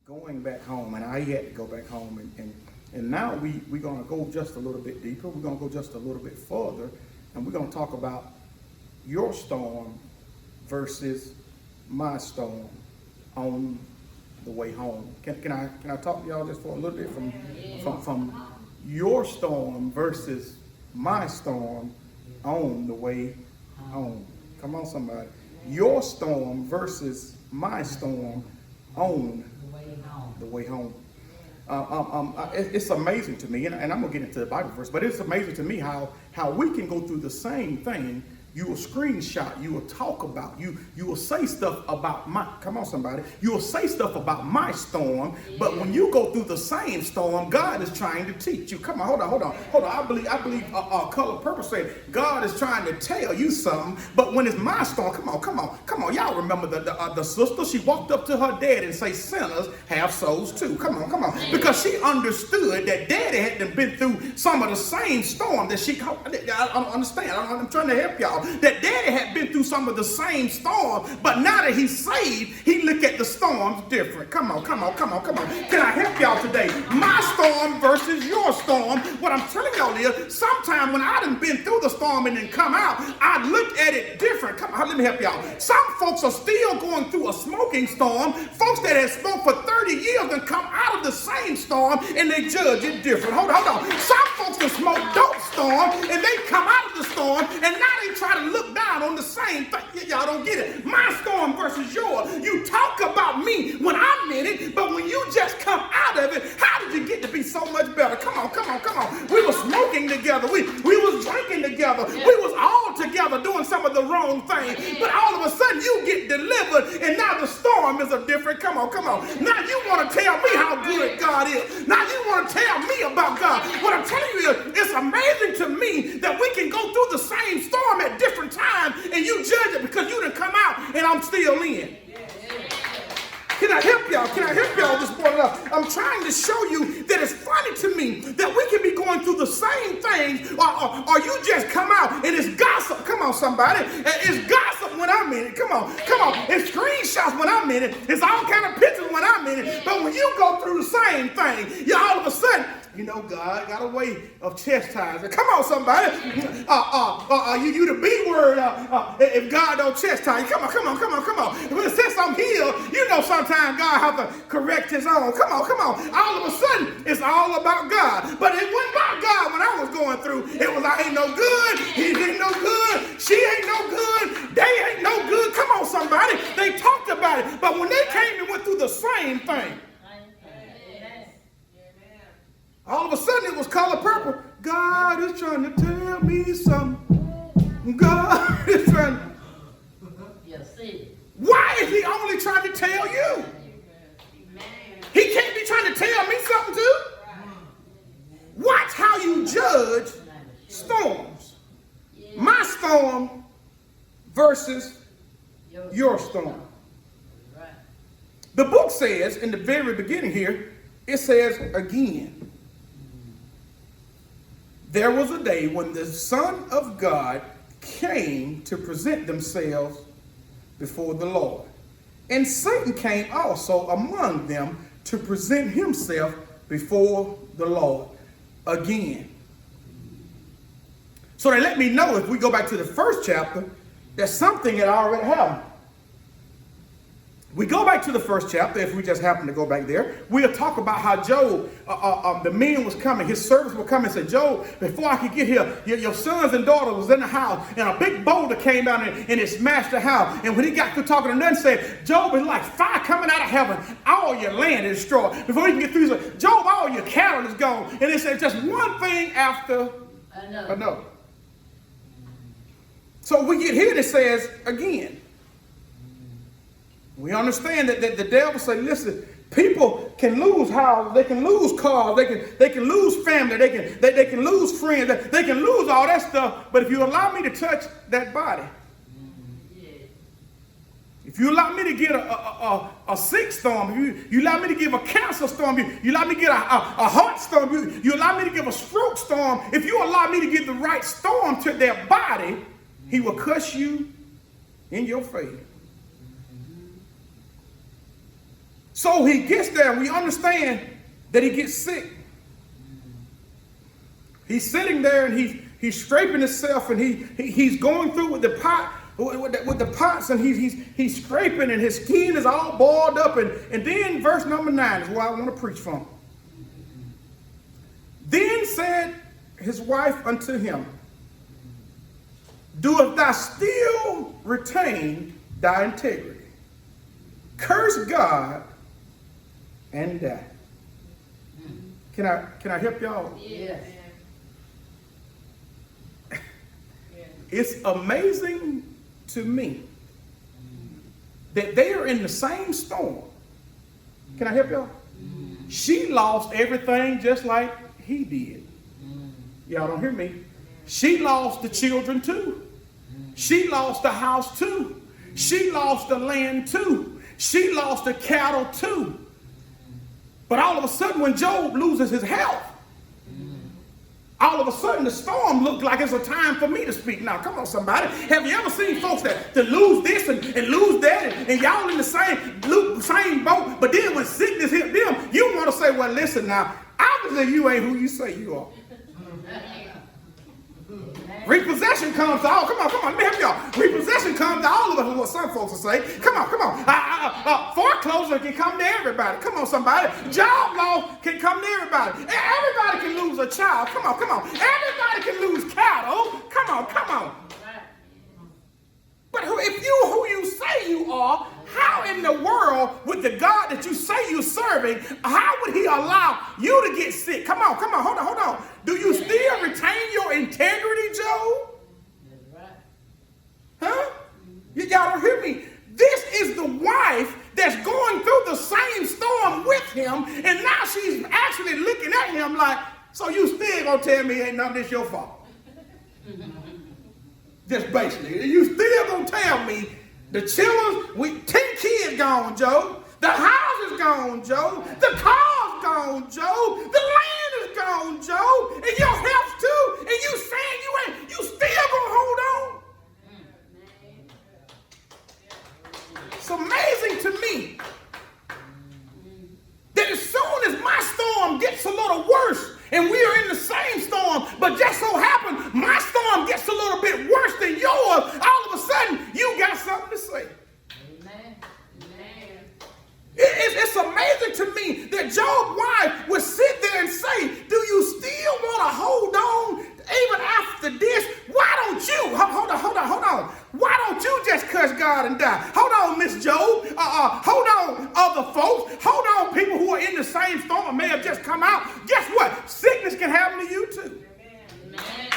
going back home, and I had to go back home, and now we're going to go just a little bit deeper. We're going to go just a little bit further, and we're going to talk about your storm versus my storm on the way home. Can I talk to y'all just for a little bit from your storm versus my storm on the way home? Come on, somebody. Your storm versus my storm on the way home. It's amazing to me, and I'm gonna get into the Bible verse, but it's amazing to me how we can go through the same thing. You will screenshot, you will talk about, you will say stuff about come on somebody, you will say stuff about my storm, but when you go through the same storm, God is trying to teach you. Come on, hold on. I believe Color Purple said, God is trying to tell you something, but when it's my storm, come on, y'all remember the sister, she walked up to her dad and say, sinners have souls too. Come on, because she understood that daddy had been through some of the same storm that she, I understand, I'm trying to help y'all. That daddy had been through some of the same storm, but now that he's saved, he look at the storms different. Come on. Can I help y'all today? My storm versus your storm. What I'm telling y'all is, sometime when I done been through the storm and then come out, I look at it different. Come on, let me help y'all. Some folks are still going through a smoking storm. Folks that have smoked for 30 years and come out of the same storm and they judge it different. Hold on. Some folks that smoke dope storm and they come out of the storm and now they try to look down on the same thing. Y'all don't get it. My storm versus yours. You talk about me when I'm in it, but when you just come out of it, how did you get to be so much better? Come on. We were smoking together. We was drinking together. We was all together doing some of the wrong things. But all of a sudden you get delivered and now the storm is a different. Come on. Now you want to tell me how good God is. Now you want to tell me about God. What I'm telling you is, it's amazing to me that we can go through the same storm at different times and you judge it because you didn't come out and I'm still in. Can I help y'all this morning? I'm trying to show you that it's funny to me that we can be going through the same things, or you just come out and it's gossip. Come on, somebody. It's gossip when I'm in it. Come on. It's screenshots when I'm in it. It's all kind of pictures when I'm in it. But when you go through the same thing, you all of a sudden, God got a way of chastising. Come on, somebody. You the B word if God don't chastise you. Come on. When it says I'm healed, sometimes God have to correct his own. Come on. All of a sudden, it's all about God. But it wasn't about God when I was going through. It was, I ain't no good. He ain't no good. She ain't no good. They ain't no good. Come on, somebody. They talked about it. But when they came and went through the same thing, all of a sudden it was Color Purple. God is trying to tell me something. God is trying to. Why is he only trying to tell you? He can't be trying to tell me something too. Watch how you judge storms. My storm versus your storm. The book says in the very beginning here, it says again. There was a day when the Son of God came to present themselves before the Lord. And Satan came also among them to present himself before the Lord again. So they let me know, if we go back to the first chapter, that something had already happened. We go back to the first chapter, if we just happen to go back there. We'll talk about how Job, the men was coming. His servants were coming and said, Job, before I could get here, your sons and daughters was in the house. And a big boulder came down and it smashed the house. And when he got through talking to them, said, Job is like fire coming out of heaven. All your land is destroyed. Before he can get through, he said, Job, all your cattle is gone. And it said just one thing after another. So we get here and it says again. We understand that the devil said, listen, people can lose houses, they can lose cars, they can lose family, they can lose friends, they can lose all that stuff. But if you allow me to touch that body, if you allow me to get a sick storm, you allow me to give a cancer storm, you allow me to get a heart storm, you allow me to give a stroke storm, if you allow me to give the right storm to their body, he will cuss you in your face. So he gets there, and we understand that he gets sick. He's sitting there, and he's scraping himself, and he's going through with the pots, and he's scraping, and his skin is all boiled up. And then verse number 9 is where I want to preach from. Then said his wife unto him, doest thou still retain thy integrity? Curse God and die. Can I help y'all? Yes. It's amazing to me that they are in the same storm. Can I help y'all? She lost everything just like he did. Y'all don't hear me? She lost the children too. She lost the house too. She lost the land too. She lost the cattle too. But all of a sudden, when Job loses his health, all of a sudden the storm looked like it's a time for me to speak. Now, come on, somebody. Have you ever seen folks that lose this and lose that, and y'all in the same boat, but then when sickness hit them, you want to say, well, listen now, obviously you ain't who you say you are. Repossession comes to all. Come on, let me help y'all. Repossession comes to all of us, is what some folks will say. Come on. Foreclosure can come to everybody. Come on, somebody. Job loss can come to everybody. Everybody can lose a child. Come on. Everybody can lose cattle. Come on. But if you who you say you are, how in the world with the God that you say you're serving, how would he allow you to get sick? Come on, hold on. Do you still retain your integrity, Job? Huh? Y'all don't hear me? This is the wife that's going through the same storm with him, and now she's actually looking at him like, so you still gonna tell me ain't none of this your fault? Just basically, you still gonna tell me the children, with 10 kids gone, Joe. The house is gone, Joe. The car's gone, Joe. The land is gone, Joe. And your health too. And you saying you still gonna hold on? It's amazing to me that as soon as my storm gets a little worse, and we are in the same storm, but just so happen my storm gets a little bit worse than yours, all of a sudden you got something to say. Amen. It's amazing to me that Job's wife would sit there and say, do you still want to hold on even after this? Why don't you? Hold on. Why don't you just curse God and die? Hold on, Miss Job. Hold on, other folks. Hold on, people who are in the same storm and may have just come out. Guess what? Sickness can happen to you too. Amen.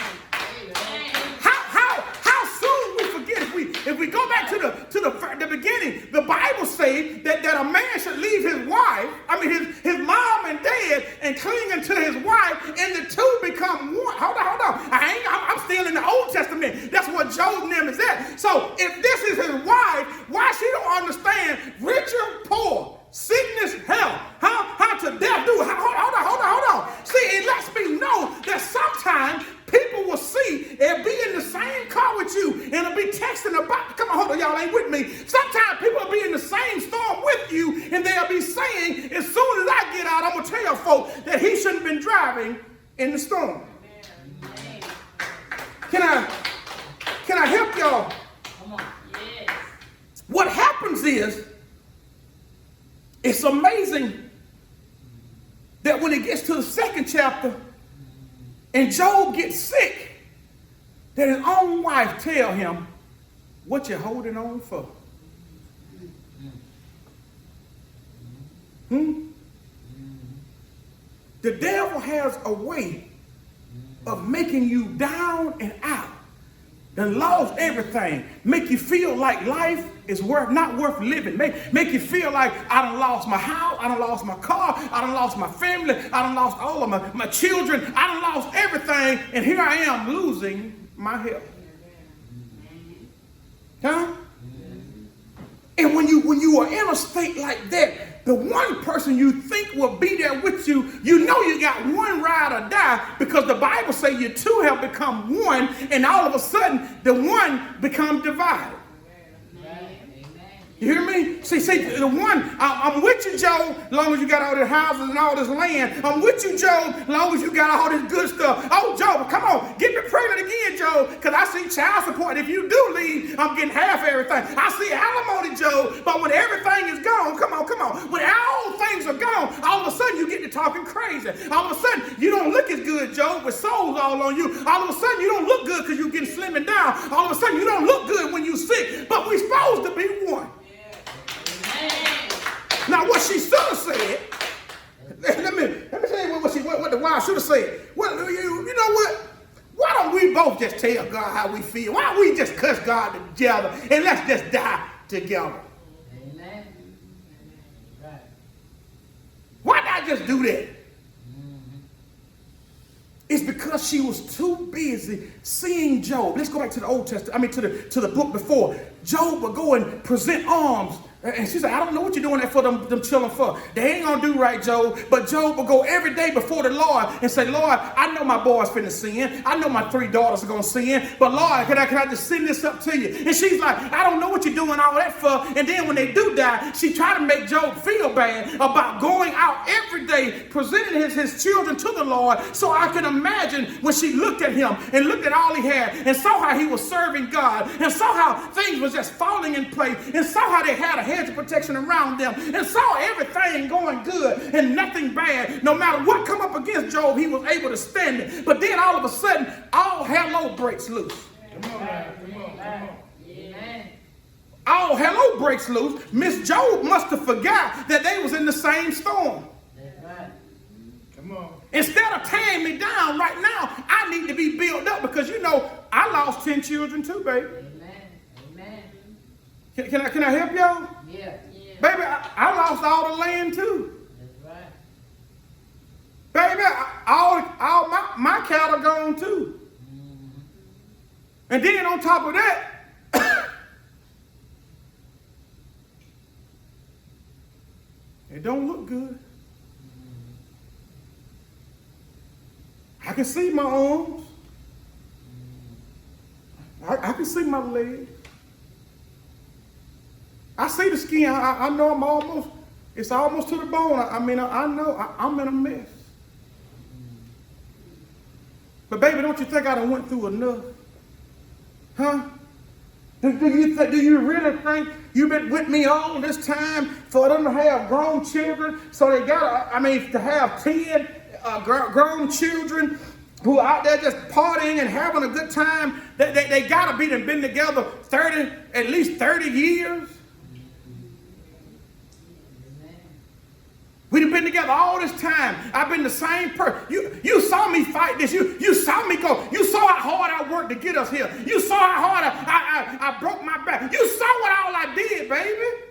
How soon we forget if we go back to the beginning, the Bible says that a man should leave his mom and dad and cling unto his wife, and the two become one. Hold on. I'm still in the Old Testament. That's what Job's name is at. So if this is his wife, why she don't understand rich or poor, sickness, health, how to death do? Hold on. See, it lets me know that sometimes people will see, they'll be in the same car with you, and they'll be texting about, come on, hold on, y'all ain't with me. Sometimes people will be in the same storm with you, and they'll be saying, as soon as I get out, I'm going to tell folks that he shouldn't have been driving in the storm. Can I help y'all? Come on. Yes. What happens is, it's amazing that when it gets to the second chapter, and Job gets sick, that his own wife tell him, what you holding on for? The devil has a way of making you down and out, and lost everything, make you feel like life is not worth living, make you feel like I done lost my house, I done lost my car, I done lost my family, I done lost all of my children, I done lost everything, and here I am losing my health. Huh? And when you are in a state like that, the one person you think will be there with you, you know you got one ride or die, because the Bible says you two have become one, and all of a sudden the one becomes divided. Amen. You hear me? See, the one, I'm with you, Job, as long as you got all the houses and all this land. I'm with you, Job, as long as you got all this good stuff. Oh, Job, come on, get me pregnant again, Job, because I see child support. If you do leave, I'm getting half everything. I see alimony, Job, but when everything is gone, come on. When all things are gone, all of a sudden you get to talking crazy. All of a sudden, you don't look as good, Job, with souls all on you. All of a sudden, you don't look good because you're getting slimming down. All of a sudden, you don't look good when you're sick, but we're supposed to be one. Now, what she should have said, let me tell you what the wife should have said. Well, you know what? Why don't we both just tell God how we feel? Why don't we just cuss God together and let's just die together? Amen. Right. Why not just do that? It's because she was too busy seeing Job. Let's go back to the Old Testament, to the book before. Job would go and present alms. And she said, I don't know what you're doing that for them children for. They ain't going to do right, Job. But Job will go every day before the Lord and say, Lord, I know my boy's finna sin. I know my 3 daughters are going to sin. But Lord, can I just send this up to you? And she's like, I don't know what you're doing all that for. And then when they do die, she tried to make Job feel bad about going out every day, presenting his children to the Lord. So I can imagine when she looked at him and looked at all he had and saw how he was serving God and saw how things was just falling in place and saw how they had a hedge of protection around them and saw everything going good and nothing bad. No matter what come up against Job, he was able to stand it. But then all of a sudden, all hello breaks loose. Come on, man. Come on. Amen. All hello breaks loose. Miss Job must have forgot that they was in the same storm. That's right. Come on. Instead of tearing me down right now, I need to be built up because, you know, I lost 10 children too, baby. Amen. Can I help y'all? Yeah. Baby, I lost all the land too. That's right. Baby, all my cattle gone too. And then on top of that, it don't look good. I can see my arms. I can see my legs. I see the skin. I know it's almost to the bone. I know I'm in a mess. But baby, don't you think I done went through enough? Huh? Do you really think you've been with me all this time for them to have grown children? So they to have 10 grown children who are out there just partying and having a good time. They gotta been together at least 30 years. We've been together all this time. I've been the same person. You saw me fight this. You saw me go. You saw how hard I worked to get us here. You saw how hard I broke my back. You saw what all I did, baby.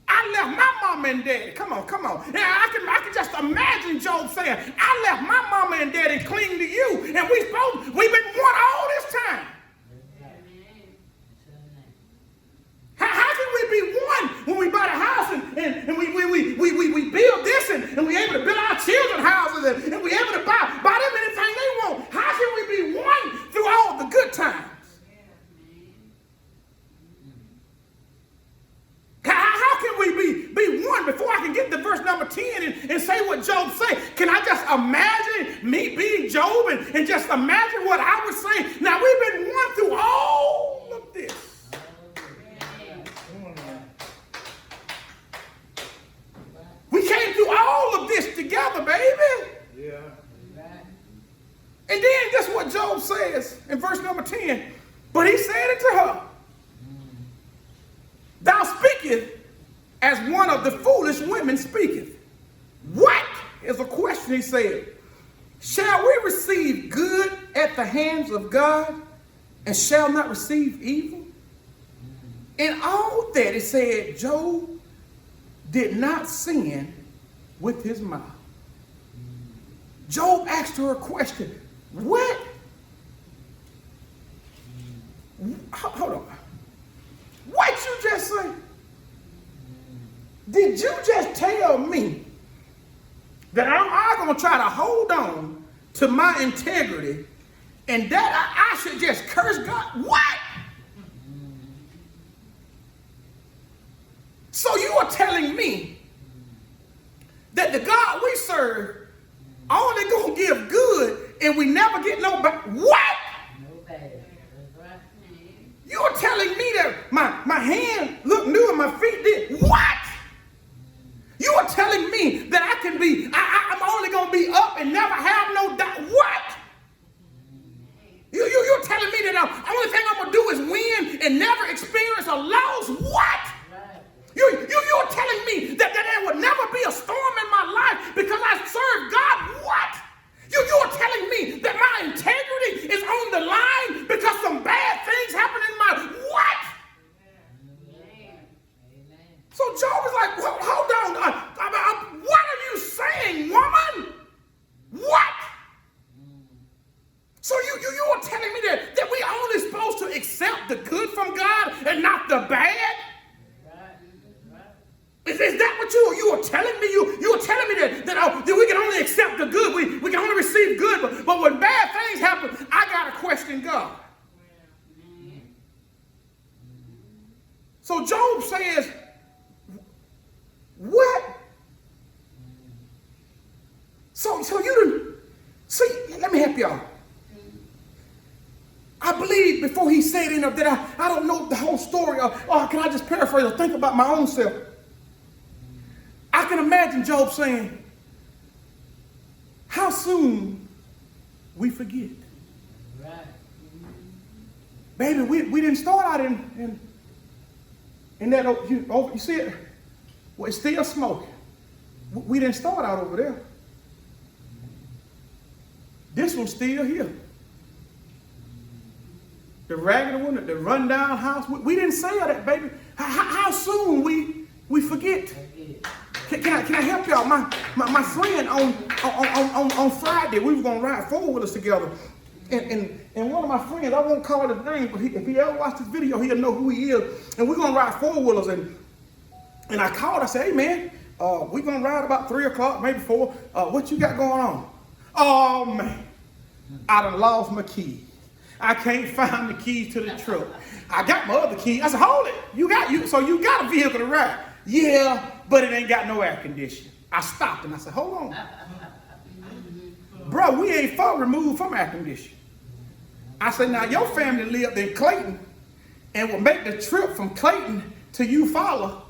I left my mama and daddy. Come on. Yeah, I can just imagine Job saying, I left my mama and daddy and cling to you. And we've been one all this time. How can we be one when we buy the house and we build this and we able to build our children houses and we able to buy them anything they want? How can we be one through all the good times? How can we be one before I can get to verse number 10 and say what Job said? Can I just imagine me being Job and just imagine what I would say? Now we've been one through all of this. We came through all of this together, baby. Yeah. And then that's what Job says in verse number 10. But he said it to her. Thou speakest as one of the foolish women speaketh. What is a question, he said. Shall we receive good at the hands of God and shall not receive evil? In all that, it said, Job did not sin with his mouth. Job asked her a question. What? Hold on. What you just say? Did you just tell me that I'm going to try to hold on to my integrity and that I should just curse God? What? are telling me that the God we serve only gonna give good and we never get no back. What? No bad. That's right. You are telling me that my hand look new and my feet did. What? You are telling me that I can be, I'm only gonna be up and never have no doubt. What? You're telling me that the only thing I'm gonna do is win and never experience a loss. What? You're telling me that there would never be a storm in my life because I serve God. What? You're telling me that my integrity is on the line because some bad things happen in my what? So Job was like, well, hold on. What are you saying, woman? What? So you are telling me that we only supposed to accept the good from God and not the bad? Is that what you are telling me? You are telling me that we can only accept the good. We can only receive good. But when bad things happen, I got to question God. So Job says, what? So you didn't, see, let me help y'all. I believe before he said enough that I don't know the whole story, or can I just paraphrase or think about my own self? I can imagine Job saying, how soon we forget. Right. Baby, we didn't start out in that, you see it? Well, it's still smoking. We didn't start out over there. This one's still here. The ragged one, the rundown house. We didn't say all that, baby. How soon we forget? Can I help y'all? My friend on Friday, we was gonna ride four-wheelers together. And one of my friends, I won't call his name, but if he ever watched this video, he'll know who he is. And we're gonna ride four-wheelers. And I called, I said, hey man, we're gonna ride about 3 o'clock, maybe 4. What you got going on? Oh man, I done lost my keys. I can't find the keys to the truck. I got my other key. I said, hold it. So you got a vehicle to ride. Yeah, but it ain't got no air conditioning. I stopped and I said, hold on. Bro, we ain't far removed from air conditioning. I said, now your family lived in Clayton and would make the trip from Clayton to Eufaula,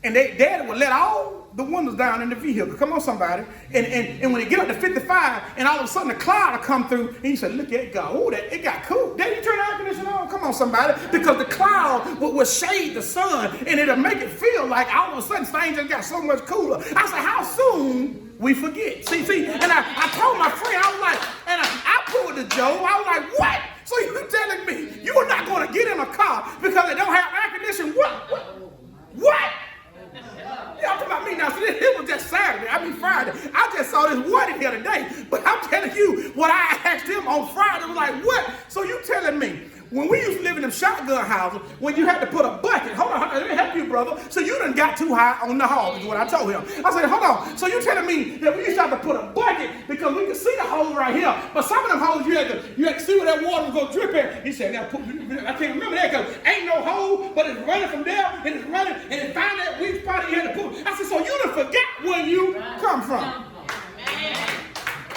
and their daddy would let all the windows down in the vehicle. Come on, somebody. And when they get up to 55, and all of a sudden the cloud will come through, and you say, look at God. Oh, it got cool. Daddy, you turn the air conditioning on? Come on, somebody. Because the cloud will shade the sun, and it'll make it feel like all of a sudden things just got so much cooler. I said, how soon we forget? See, and I told my friend, I was like, and I pulled the Joe. I was like, what? So you telling me you're not going to get in a car because it don't have air conditioning? What? Y'all talking about me now. So it was just Saturday. I mean Friday. I just saw this one in here today. But I'm telling you, what I asked him on Friday was like, what? So you telling me, when we used to live in them shotgun houses, when you had to put a bucket, hold on, let me help you, brother. So you done got too high on the hog, is what I told him. I said, hold on. So you telling me that we used to have to put a bucket because we could see the hole right here. But some of them holes you had to see where that water was going to drip at. He said, now I can't remember that because ain't no hole, but it's running from there, and it's running, and it found that weak spot you had to put. I said, so you done forgot where you come from.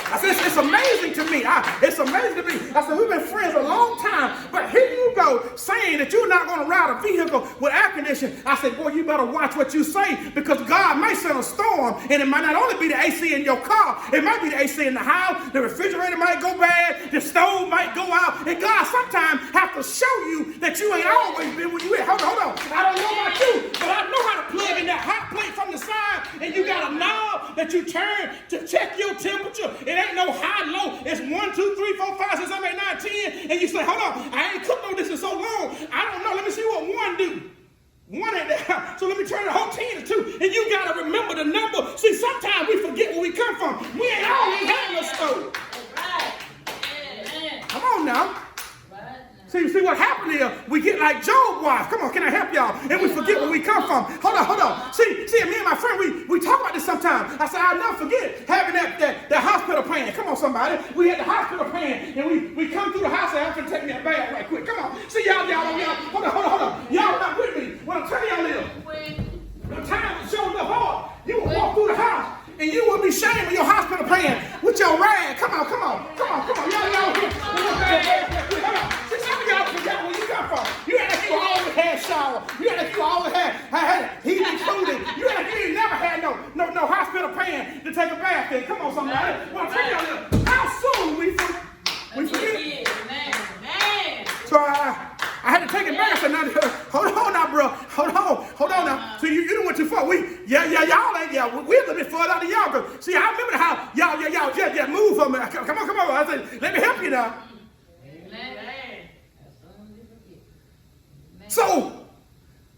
I said, it's amazing to me. It's amazing to me. I said, we've been friends a long time, but here you go saying that you're not going to ride a vehicle with air conditioning. I said, boy, you better watch what you say because God may send a storm, and it might not only be the AC in your car, it might be the AC in the house, the refrigerator might go bad, the stove might go out, and God sometimes have to show you that you ain't always been where you at. Hold on. I don't know about you, but I know how to plug in that hot plate from the side, and you got a knob that you turn to check your temperature. It ain't no high, low. It's 1, 2, 3, 4, 5, 6, 7, 8, 9, 10. And you say, hold on, I ain't cooked on this in so long. I don't know. Let me see what 1 do. 1 ain't there. So let me turn the whole 10 to 2. And you got to remember the number. See, sometimes we forget where we come from. We ain't always had no stove. Come on now. See what happened here? We get like Job's wife. Come on, can I help y'all? And we forget where we come from. Hold on. See, me and my friend, we talk about this sometimes. I said, I'll never forget having that hospital plan. Come on, somebody. We had the hospital plan, and we come through the house, and I'm going to take me a bath right quick. Come on. See, y'all. Hold on. Y'all not with me. What I'm telling y'all is, the time take a bath then. Come on, somebody. Well, tell you, how soon we forget? So I had to take a bath. And now, hold on now, bro. Hold on now. So you done went too far. Y'all ain't, we're a little bit further out than y'all. Cause see, I remember how y'all just move from me. Come on. I said, let me help you now. So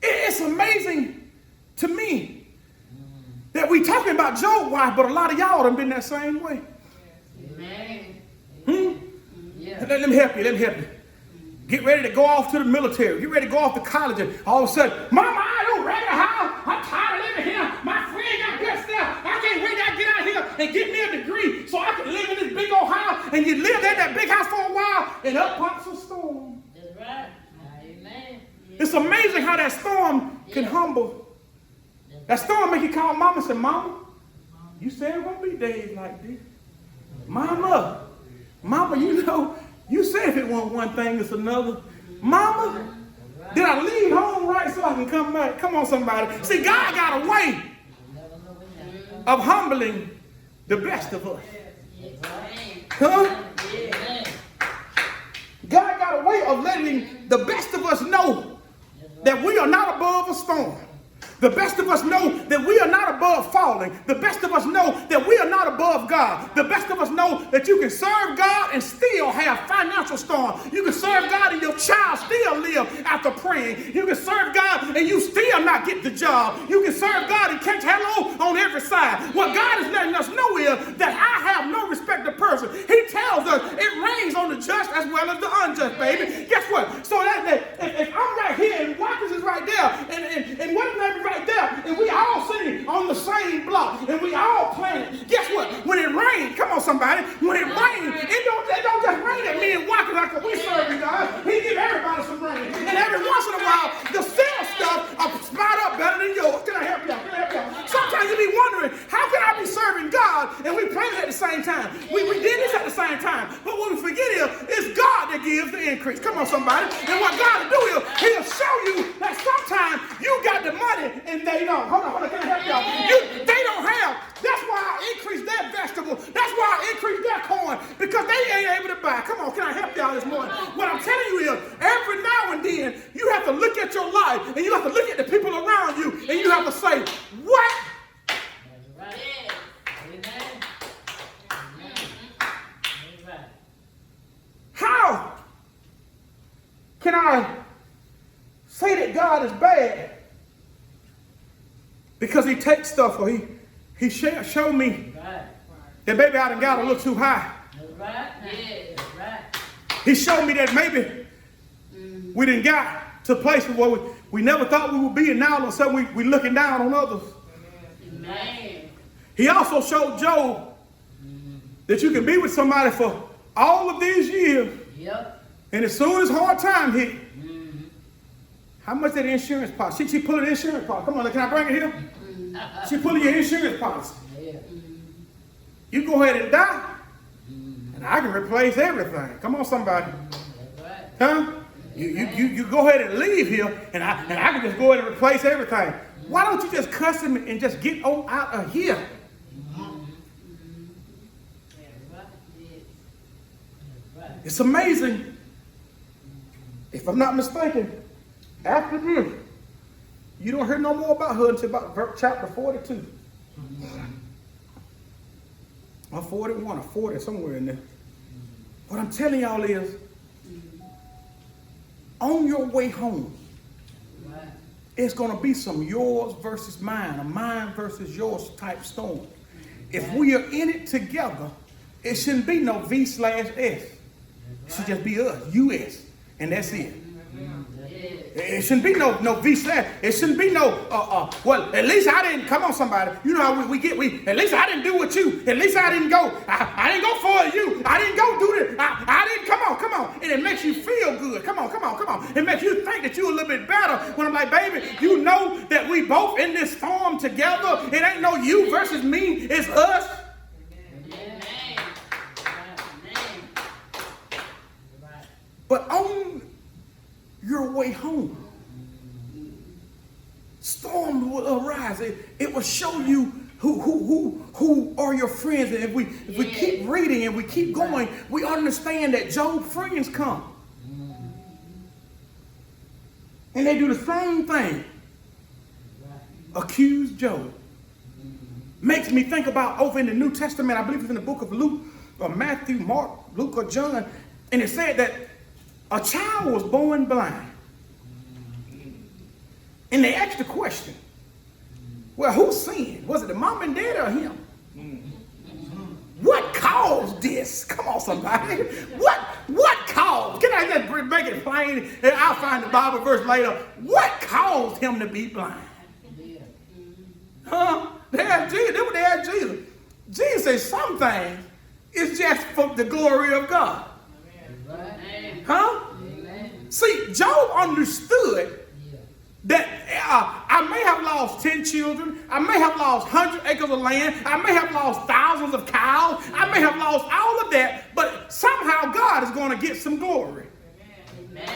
it's amazing to me that we talking about Job's wife, but a lot of y'all done been that same way. Let me help you. Get ready to go off to the military. Get ready to go off to college. And all of a sudden, Mama, I don't regular house. I'm tired of living here. My friend got good stuff. I can't wait to get out here and get me a degree so I can live in this big old house. And you live in that big house for a while, and up pops a storm. That's right. Amen. It's amazing how that storm can humble. That storm make you call Mama and say, Mama, you said it won't be days like this. Mama, you know, you said if it wasn't one thing, it's another. Mama, did I leave home right so I can come back? Come on, somebody. See, God got a way of humbling the best of us. Huh? God got a way of letting the best of us know that we are not above a storm. The best of us know that we are not above falling. The best of us know that we are not above God. The best of us know that you can serve God and still have financial storm. You can serve God and your child still live after praying. You can serve God and you still not get the job. You can serve God and catch hello on every side. What God is letting us know is that I have no respect to person. He tells us it rains on the just as well as the unjust, baby. Guess what? So that if I'm right here and Watkins is right there and what is that right there, and we all sitting on the same block, and we all planted. Guess what? When it rains, come on somebody, when it rains, it don't just rain at me and Watkins like we serving God. He give everybody some rain. And every once in a while, the sale stuff will spot up better than yours. Can I help y'all? Sometimes you be wondering, how can I be serving God and we planted at the same time? We did this at the same time. But what we forget is, it's God that gives the increase. Come on somebody. And what God will do is, he'll show you that sometimes you got the money and they don't. Hold on, can I help y'all? They don't have. That's why I increase their vegetable. That's why I increase their corn, because they ain't able to buy. Come on, can I help y'all this morning? What I'm telling you is, every now and then, you have to look at your life, and you have to look at the people around you, and you have to say, what? That's right. Amen. That's right. How can I say that God is bad? Because he takes stuff, or he showed me that maybe I done got a little too high. That's right. Yeah, that's right. He showed me that maybe we done got to a place where we never thought we would be, and now all of a sudden we looking down on others. Amen. He also showed Job that you can be with somebody for all of these years, Yep. and as soon as hard time hit, how much that insurance policy? She pulling the insurance policy. Come on, can I bring it here? She pulling your insurance policy. Yeah. You go ahead and die, and I can replace everything. Come on, somebody. That's right. Huh? You go ahead and leave here, and I can just go ahead and replace everything. Why don't you just cuss him and just get on out of here? That's right. That's right. It's amazing. If I'm not mistaken, after this, you don't hear no more about her until about chapter 42. Or 41 or 40, somewhere in there. What I'm telling y'all is, on your way home, it's going to be some yours versus mine, a mine versus yours type storm. If we are in it together, it shouldn't be no V/S. It should just be us, US, and that's it. It shouldn't be no V/S. It shouldn't be no, well, at least I didn't, come on somebody. You know how at least I didn't do what you, at least I didn't go. I didn't go for you. I didn't go do this. I didn't, come on. And it makes you feel good. Come on. It makes you think that you're a little bit better. When I'm like, baby, you know that we both in this storm together. It ain't no you versus me. It's us. But on your way home, storm will arise. It will show you who are your friends? And if we keep reading and we keep going, we understand that Job's friends come. And they do the same thing. Accuse Job. Makes me think about over in the New Testament, I believe it's in the book of Luke, or Matthew, Mark, Luke, or John, and it said that a child was born blind. And they asked the question, well, who sinned? Was it the mom and dad or him? What caused this? Come on, somebody. What caused? Can I just make it plain? And I'll find the Bible verse later. What caused him to be blind? Huh? They asked Jesus. They would ask Jesus. Jesus said some things is just for the glory of God. Huh? See, Job understood that I may have lost 10 children. I may have lost 100 acres of land. I may have lost thousands of cows. I may have lost all of that. But somehow God is going to get some glory. Amen.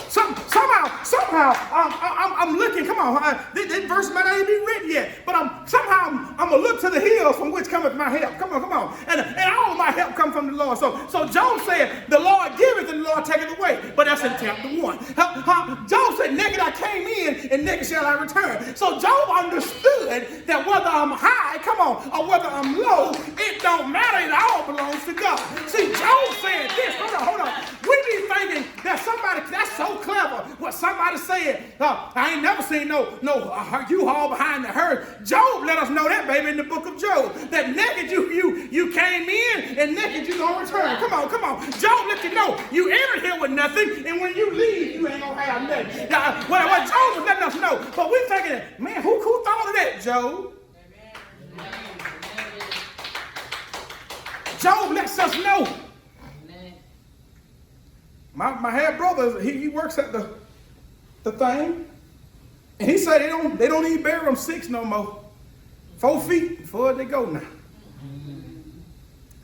Somehow, I'm looking. Come on, this verse might not even be written yet, but I'm gonna look to the hills from which cometh my help. Come on, and all of my help come from the Lord. So Job said, "The Lord giveth and the Lord taketh away." But that's in chapter 1. Job said, "Naked I came in, and naked shall I return." So Job understood that whether I'm high, or whether I'm low, it don't matter. It all belongs to God. See, Job said this. Hold on. We be thinking that somebody that's so clever. What somebody said, I ain't never seen no U-Haul behind the hearse. Job let us know that, baby, in the book of Job. That naked you came in and naked you gonna return. Come on. Job let you know you entered here with nothing, and when you leave, you ain't gonna have nothing. What Job was letting us know. But we thinking, man, who thought of that, Job? Job lets us know. My head brother, he works at the thing, and he said they don't even bury them 6 no more. 4 feet before they go now.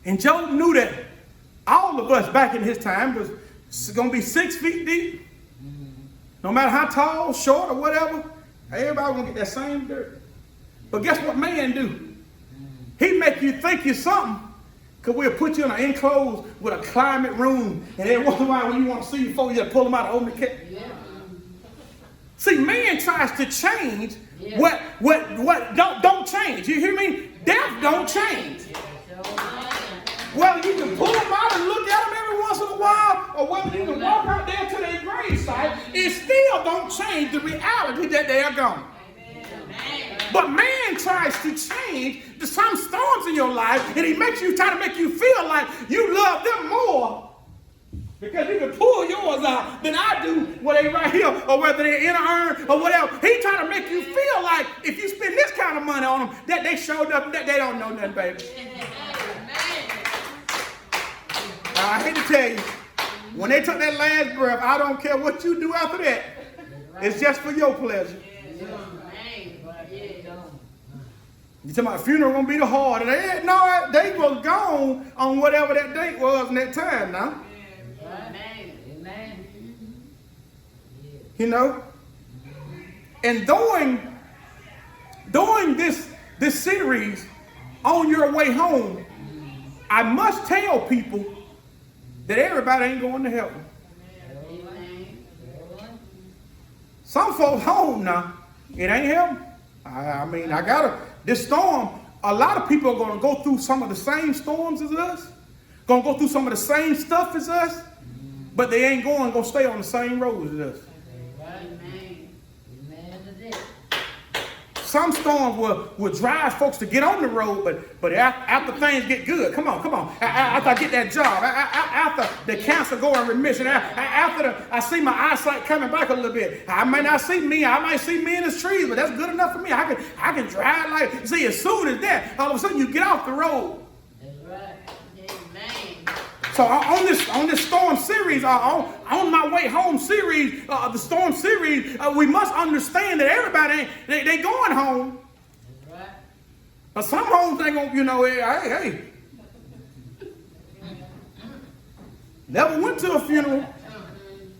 And Job knew that all of us back in his time was going to be 6 feet deep. No matter how tall, short, or whatever, everybody going to get that same dirt. But guess what man do? He make you think you're something. Because we'll put you in an enclosed with a climate room, and every once in a while when you want to see your folks, you just pull them out and open the cat. See, man tries to change what don't change. You hear me? Death don't change. Well, you can pull them out and look at them every once in a while, or whether you can walk out there to their grave site, it still don't change the reality that they are gone. But man tries to change some storms in your life, and he try to make you feel like you love them more because you can pull yours out than I do, whether they're right here or whether they're in an urn or whatever. He trying to make you feel like if you spend this kind of money on them, that they showed up, that they don't know nothing, baby. I hate to tell you, when they took that last breath, I don't care what you do after that. It's just for your pleasure. You talking about funeral gonna be the hard? No, they was gone on whatever that date was in that time now. Amen. You know? And during this series, On Your Way Home, I must tell people that everybody ain't going to heaven. Some folks home now. It ain't heaven. This storm, a lot of people are going to go through some of the same storms as us, going to go through some of the same stuff as us, but they ain't going to stay on the same road as us. Some storms will drive folks to get on the road, but after things get good, come on. After I get that job, after the cancer go in remission, after I see my eyesight coming back a little bit, I might not see me. I might see me in the trees, but that's good enough for me. I can drive like, see, as soon as that, all of a sudden you get off the road. That's right. Amen. So on this storm series, on my way home series, the storm series, we must understand that everybody they going home. That's right. But some homes ain't gonna, hey. Never went to a funeral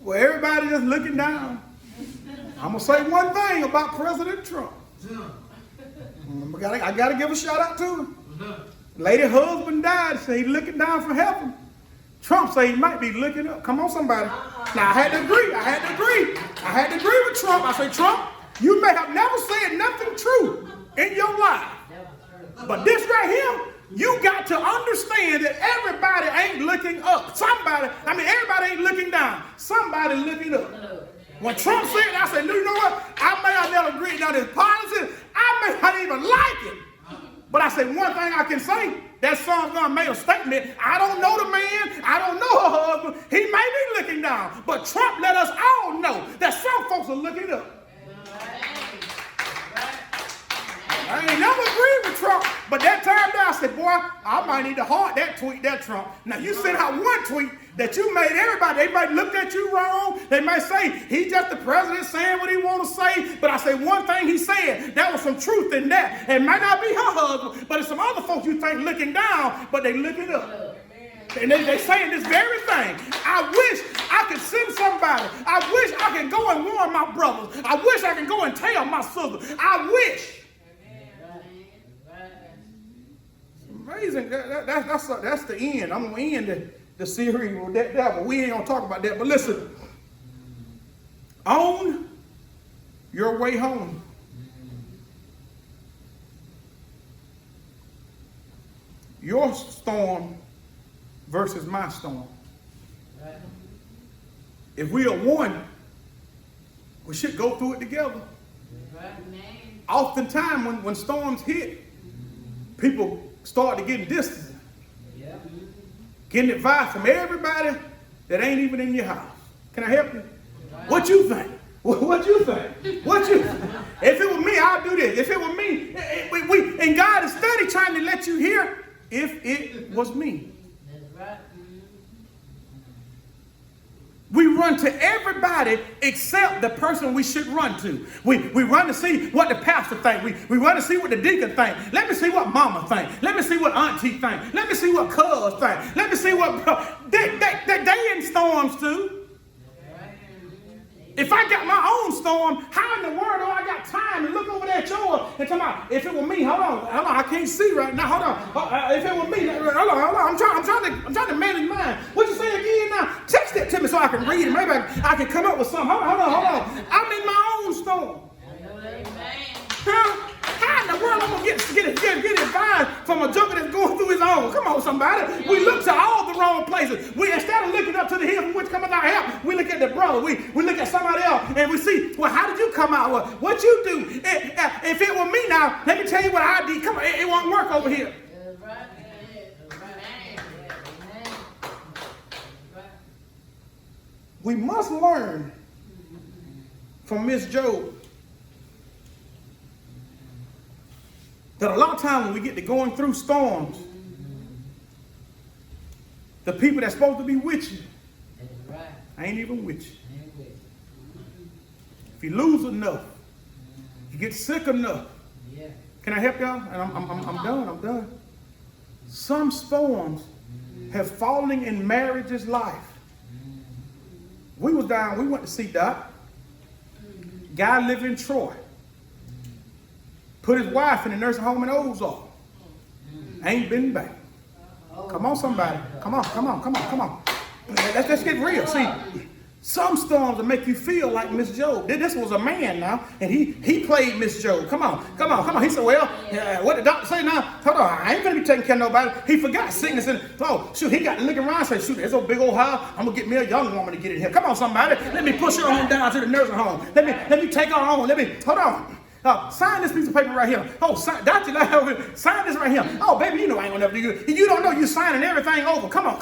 where everybody just looking down. I'm gonna say one thing about President Trump. I gotta give a shout out to him. Lady husband died, so he looking down from heaven. Trump say he might be looking up. Come on, somebody. Now, I had to agree with Trump. I say, Trump, you may have never said nothing true in your life. But this right here, you got to understand that everybody ain't looking up. Everybody ain't looking down. Somebody looking up. When Trump said it, I said, you know what? I may not never agree on his policies. I may not even like it. But I said, one thing I can say, that son's gonna make a statement. I don't know the man. I don't know her husband. He may be looking down. But Trump let us all know that some folks are looking up. I ain't never agreed with Trump, but that time there, I said, boy, I might need to heart that tweet, that Trump. Now, you sent out one tweet that you made everybody, they might look at you wrong. They might say, he's just the president saying what he want to say. But I say one thing he said, there was some truth in that. It might not be her husband, but it's some other folks you think looking down, but they looking up. And they saying this very thing. I wish I could send somebody. I wish I could go and warn my brothers. I wish I could go and tell my sisters. I wish. Amazing. That's the end. I'm going to end the series with that, but we ain't going to talk about that. But listen, on your way home, your storm versus my storm. If we are one, we should go through it together. Oftentimes when storms hit, people start to get distant. Getting advice from everybody that ain't even in your house. Can I help you? What you think? What you think? What you think? If it were me, I'd do this. If it were me, and God is steady trying to let you hear, if it was me. We run to everybody except the person we should run to. We run to see what the pastor think. We run to see what the deacon think. Let me see what mama think. Let me see what auntie think. Let me see what cuz think. Let me see what... They in storms too. If I got my own storm, how in the world do I got time to look over there at yours and tell me, if it were me, hold on, I can't see right now, hold on, if it were me, hold on, I'm trying to manage mine. What you say again now? Text it to me so I can read it. Maybe I can come up with something. Hold on. I'm in my own storm. Huh? How in the world I'm going to get advice from a junkie that's going through his own? Come on, somebody. We look to all the wrong places. Instead of looking up to the hill from which cometh our help, we look at the brother. We look at somebody else and we see, well, how did you come out? What you do? If it were me now, let me tell you what I did. Come on, it won't work over here. We must learn from Miss Job that a lot of times when we get to going through storms, the people that's supposed to be with you ain't even with you. If you lose enough, you get sick enough. Can I help y'all? And I'm done. Some storms have fallen in marriage's life. We went to see Doc. Guy lived in Troy. Put his wife in the nursing home in Ozark. Ain't been back. Come on, somebody. Come on. Let's get real. See, some storms will make you feel like Miss Job. This was a man now, and he played Miss Job. Come on. He said, well, what the doctor say now? Hold on, I ain't gonna be taking care of nobody. He forgot sickness. And he got to look around and say, shoot, there's a big old house. I'm gonna get me a young woman to get in here. Come on, somebody. Let me push her on down to the nursing home. Let me take her on. Hold on. Sign this piece of paper right here. Doctor, sign this right here. Oh, baby, you know I ain't gonna never do good. You don't know you signing everything over. Come on.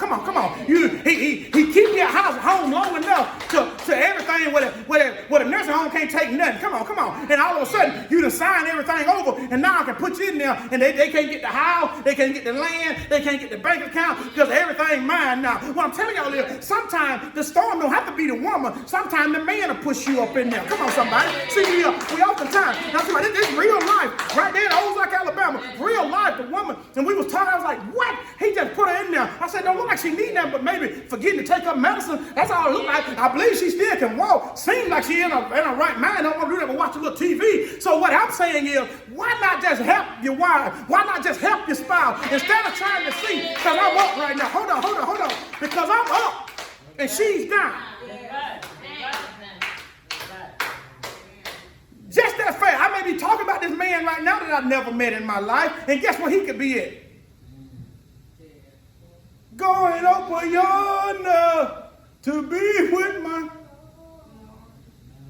He keep your house home long enough to everything where the nursing home can't take nothing. Come on. And all of a sudden, you done sign everything over, and now I can put you in there, and they can't get the house, they can't get the land, they can't get the bank account, because everything mine now. What I'm telling y'all is, sometimes the storm don't have to be the woman. Sometimes the man will push you up in there. Come on, somebody. See, we oftentimes, now, this is real life, right there in Ozark, Alabama. Real life, the woman. And we was talking, I was like, what? He just put her in there. I said, don't look like she need that, but maybe forgetting to take her medicine. That's all it look like. I believe she still can walk. Seems like she in a a right mind, don't want to do that, but watch a little TV. So what I'm saying is, why not just help your wife? Why not just help your spouse? Instead of trying to see, because I'm up right now. Hold on. Because I'm up and she's down. That's right. That's right. Just that fact. I may be talking about this man right now that I've never met in my life, and guess what he could be at? Going over yonder to be with my...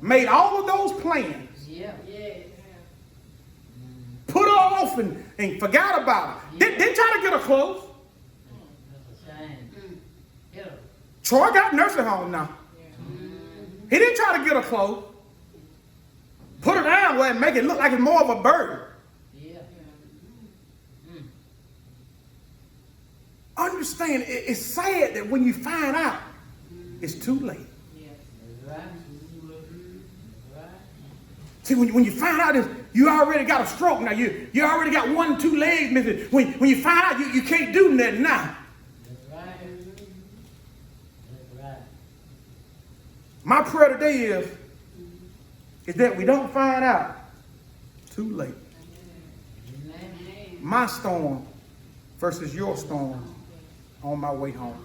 Made all of those plans. Yeah. Yes. Put her off and forgot about her. Didn't try to get her close. That's a shame. Yeah. Troy got nursing home now. He didn't try to get her close. Put her down where and make it look like it's more of a burden. Yeah. Understand, it's sad that when you find out, it's too late. That's right. That's right. See, when you find out this, you already got a stroke now. You already got 1, 2 legs missing. When you find out you can't do nothing now. That's right. That's right. My prayer today is that we don't find out too late. Amen. My storm versus your storm on my way home.